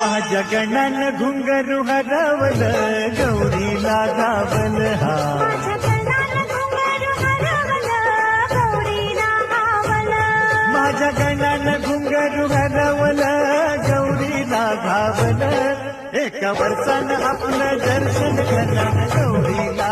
माझ्या गणानं घुंगरू हरवलं गौरीला गावल हा माझ्या गणानं घुंगरू हरवलं गौरीला घावलं एका वर्षानं आपलं दर्शन घरानं गौरीला